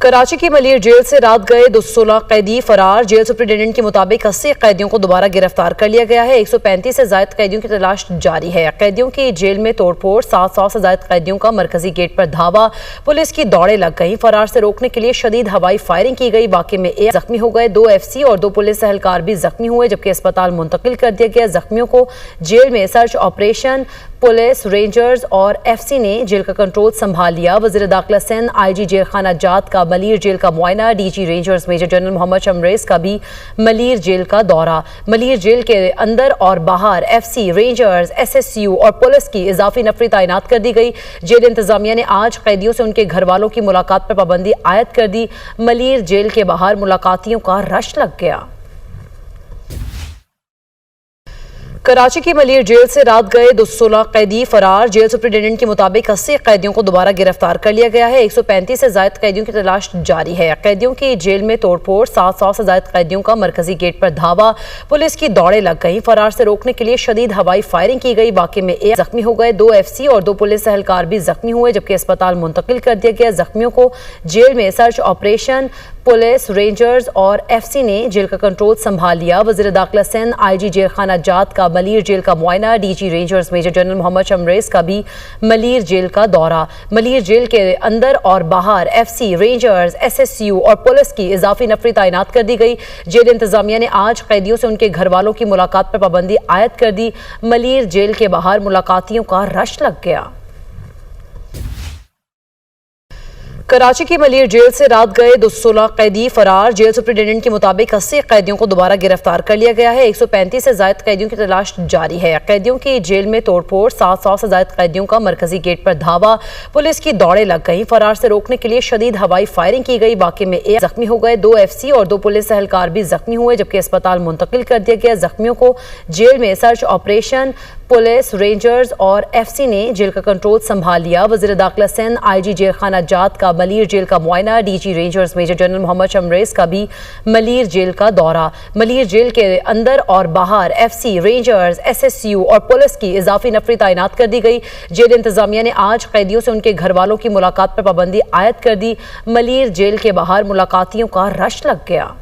कराची की मलिर जेल से रात गए 216 कैदी फरार। जेल सुप्रिंटेंडेंट के मुताबिक 80 कैदियों को दोबारा गिरफ्तार कर लिया गया है। 135 से ज्यादा कैदियों की तलाश जारी है। कैदियों की जेल में तोड़फोड़, 700 से ज्यादा कैदियों का मरकजी गेट पर धावा, पुलिस की दौड़ें लग गई। फरार से रोकने के लिए शदीद हवाई फायरिंग की गई। वाकई में एक जख्मी हो गए। 2 FC और 2 पुलिस एहलकार भी जख्मी हुए, जबकि अस्पताल मुंतकिल कर दिया गया। जख्मियों को जेल में सर्च ऑपरेशन पुलिस, रेंजर्स और FC ने जेल का कंट्रोल संभाल लिया। वज़ीर दाखिला सिंध, IG जेल खाना जात का मलिर जेल का मुआयना। DG rangers major general Mohammad Shamrez का भी मलिर जेल का दौरा। मलिर जेल के अंदर और बाहर FC, रेंजर्स, SSU और पुलिस की इजाफी नफरी तैनात कर दी गई। जेल इंतजामिया ने आज कैदियों से उनके घर वालों की मुलाकात पर पाबंदी आयद कर दी। मलिर जेल के बाहर मुलाकातियों का रश लग गया। कराची की मलिर जेल से रात गए 216 कैदी फरार। जेल सुप्रिंटेंडेंट के मुताबिक 80 कैदियों को दोबारा गिरफ्तार कर लिया गया है। 135 से ज्यादा कैदियों की तलाश जारी है। कैदियों की जेल में तोड़फोड़, 700 से ज्यादा कैदियों का मरकजी गेट पर धावा, पुलिस की दौड़ें लग गई। फरार से रोकने के लिए शदीद हवाई फायरिंग की गई। वाकई में एक जख्मी हो गए। 2 FC और 2 पुलिस एहलकार भी जख्मी हुए, जबकि अस्पताल मुंतकिल कर दिया गया। जख्मियों को जेल में सर्च ऑपरेशन पुलिस, रेंजर्स और FC ने जेल का कंट्रोल संभाल लिया। वज़ीर दाखिला सिंध, IG जेल खाना जात का मलिर जेल का मुआयना। DG rangers major general Mohammad Shamrez का भी मलिर जेल का दौरा। मलिर जेल के अंदर और बाहर FC, रेंजर्स, SSU और पुलिस की इजाफी नफरी तैनात कर दी गई। जेल इंतजामिया ने आज कैदियों से उनके घर वालों की मुलाकात पर पाबंदी आयद कर दी। मलिर जेल के बाहर मुलाकातियों का रश लग गया। कराची की मलिर जेल से रात गए 216 कैदी फरार। जेल सुप्रिंटेंडेंट के मुताबिक 80 कैदियों को दोबारा गिरफ्तार कर लिया गया है। 135 से ज्यादा कैदियों की तलाश जारी है। कैदियों की जेल में तोड़फोड़, 700 से ज्यादा कैदियों का मरकजी गेट पर धावा, पुलिस की दौड़ें लग गई। फरार से रोकने के लिए शदीद हवाई फायरिंग की गई। वाकई में एक जख्मी हो गए। 2 FC और 2 पुलिस एहलकार भी जख्मी हुए, जबकि अस्पताल मुंतकिल कर दिया गया। जख्मियों को जेल में सर्च ऑपरेशन पुलिस, रेंजर्स और FC ने जेल का कंट्रोल संभाल लिया। वज़ीर दाखिला सिंध, IG जेल खाना जात का मलिर जेल का मुआयना। DG rangers major general Mohammad Shamrez का भी मलिर जेल का दौरा। मलिर जेल के अंदर और बाहर FC, रेंजर्स, SSU और पुलिस की इजाफी नफरी तैनात कर दी गई। जेल इंतजामिया ने आज कैदियों से उनके घर वालों की मुलाकात पर पाबंदी आयद कर दी। मलिर जेल के बाहर मुलाकातियों का रश लग गया।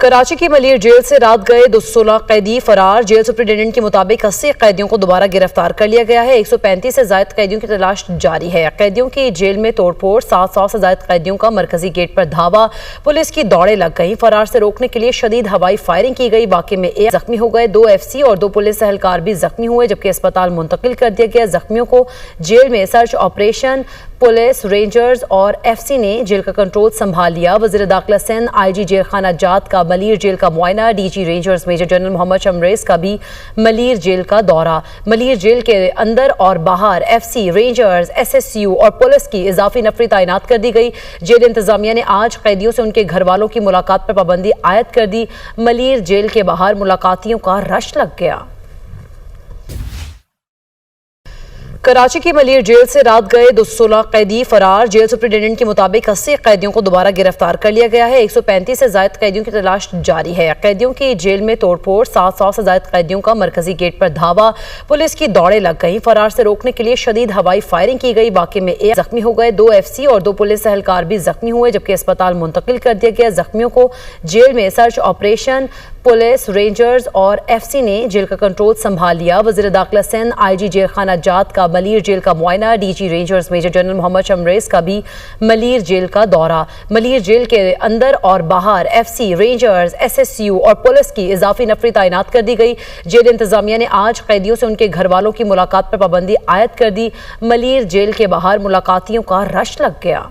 कराची की मलिर जेल से रात गए 216 कैदी फरार। जेल सुप्रिंटेंडेंट के मुताबिक 80 कैदियों को दोबारा गिरफ्तार कर लिया गया है। 135 से ज्यादा कैदियों की तलाश जारी है। कैदियों की जेल में तोड़फोड़, 700 से ज्यादा कैदियों का मरकजी गेट पर धावा, पुलिस की दौड़ें लग गई। फरार से रोकने के लिए शदीद हवाई फायरिंग की गई। वाकई में एक जख्मी हो गए। 2 FC और 2 पुलिस एहलकार भी जख्मी हुए, जबकि अस्पताल मुंतकिल कर दिया गया। जख्मियों को जेल में सर्च ऑपरेशन पुलिस, रेंजर्स और FC ने जेल का कंट्रोल संभाल लिया। वज़ीर दाखिला सिंध, IG जेल खाना जात का मलिर जेल का मुआयना। DG rangers major general Mohammad Shamrez का भी मलिर जेल का दौरा। मलिर जेल के अंदर और बाहर FC, रेंजर्स, SSU और पुलिस की इजाफी नफरी तैनात कर दी गई। जेल इंतजामिया ने आज कैदियों से उनके घर वालों की मुलाकात पर पाबंदी आयद कर दी। मलिर जेल के बाहर मुलाकातियों का रश लग गया। कराची की मलिर जेल से रात गए 216 कैदी फरार। जेल सुप्रिंटेंडेंट के मुताबिक 80 कैदियों को दोबारा गिरफ्तार कर लिया गया है। 135 से ज्यादा कैदियों की तलाश जारी है। कैदियों की जेल में तोड़फोड़, 700 से ज्यादा कैदियों का मरकजी गेट पर धावा, पुलिस की दौड़ें लग गई। फरार से रोकने के लिए शदीद हवाई फायरिंग की गई। वाकई में एक जख्मी हो गए। 2 FC और 2 पुलिस एहलकार भी जख्मी हुए, जबकि अस्पताल मुंतकिल कर दिया गया। जख्मियों को जेल में सर्च ऑपरेशन पुलिस, रेंजर्स और FC ने जेल का कंट्रोल संभाल लिया। वज़ीर दाखिला सिंध, IG जेल खाना जात का मलिर जेल का मुआयना। DG rangers major general Mohammad Shamrez का भी मलिर जेल का दौरा। मलिर जेल के अंदर और बाहर FC, रेंजर्स, SSU और पुलिस की इजाफी नफरी तैनात कर दी गई। जेल इंतजामिया ने आज कैदियों से उनके घर वालों की मुलाकात पर पाबंदी आयद कर दी। मलिर जेल के बाहर मुलाकातियों का रश लग गया।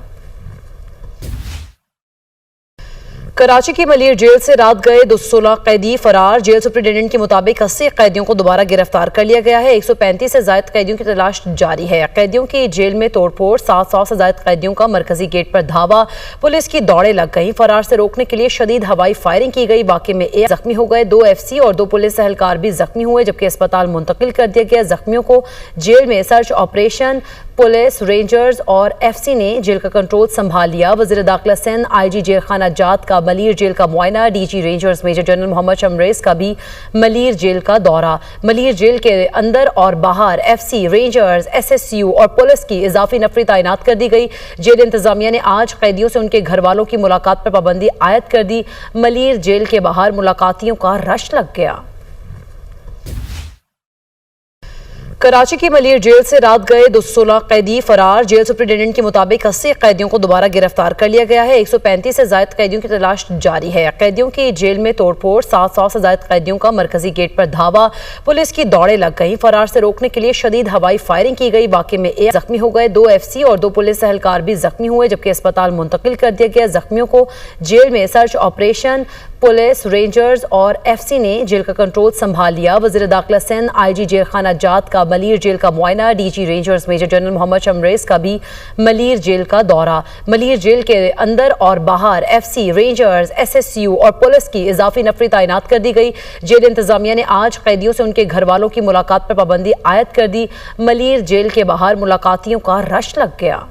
कराची की मलिर जेल से रात गए 216 कैदी फरार। जेल सुप्रिंटेंडेंट के मुताबिक 80 कैदियों को दोबारा गिरफ्तार कर लिया गया है। 135 से ज्यादा कैदियों की तलाश जारी है। कैदियों की जेल में तोड़फोड़, 700 से ज्यादा कैदियों का मरकजी गेट पर धावा, पुलिस की दौड़ें लग गई। फरार से रोकने के लिए शदीद हवाई फायरिंग की गई। वाकई में एक जख्मी हो गए। 2 FC और 2 पुलिस एहलकार भी जख्मी हुए, जबकि अस्पताल मुंतकिल कर दिया गया। जख्मियों को जेल में सर्च ऑपरेशन पुलिस, रेंजर्स और FC ने जेल का कंट्रोल संभाल लिया। वज़ीर दाखिला सिंध, IG जेल खाना जात का मलीर जेल का मुआयना, DG rangers major general Mohammad Shamrez का भी मलीर जेल का दौरा। मलीर जेल के अंदर और बाहर एफसी, रेंजर्स, एसएसयू और पुलिस की इजाफी नफरी तैनात कर दी गई। जेल इंतजामिया ने आज कैदियों से उनके घर वालों की मुलाकात पर पाबंदी आयद कर दी। मलीर जेल के बाहर मुलाकातियों का रश लग गया। कराची की मलीर जेल से रात गए 216 कैदी फरार। जेल सुप्रिंटेंडेंट के मुताबिक 80 कैदियों को दोबारा गिरफ्तार कर लिया गया है। 135 से ज्यादा कैदियों की तलाश जारी है। कैदियों की जेल में तोड़फोड़, 700 से ज्यादा कैदियों का मरकजी गेट पर धावा, पुलिस की दौड़ें लग गई। फरार से रोकने के लिए शदीद हवाई फायरिंग की गई। वाकई में एक जख्मी हो गए, 2 एफसी और 2 पुलिस एहलकार भी जख्मी हुए, जबकि अस्पताल मुंतकिल कर दिया गया। जख्मियों को जेल में सर्च ऑपरेशन पुलिस, रेंजर्स और एफसी ने जेल का कंट्रोल संभाल लिया। वज़ीर दाखिला सिंध, आईजी जेल खाना जात का मलीर जेल का मुआयना, DG rangers major general Mohammad Shamrez का भी मलीर जेल का दौरा। मलीर जेल के अंदर और बाहर एफसी, रेंजर्स, एसएसयू और पुलिस की इजाफी नफरी तैनात कर दी गई। जेल इंतजामिया ने आज कैदियों से उनके घर वालों की मुलाकात पर पाबंदी आयद कर दी। मलीर जेल के बाहर मुलाकातियों का रश लग गया।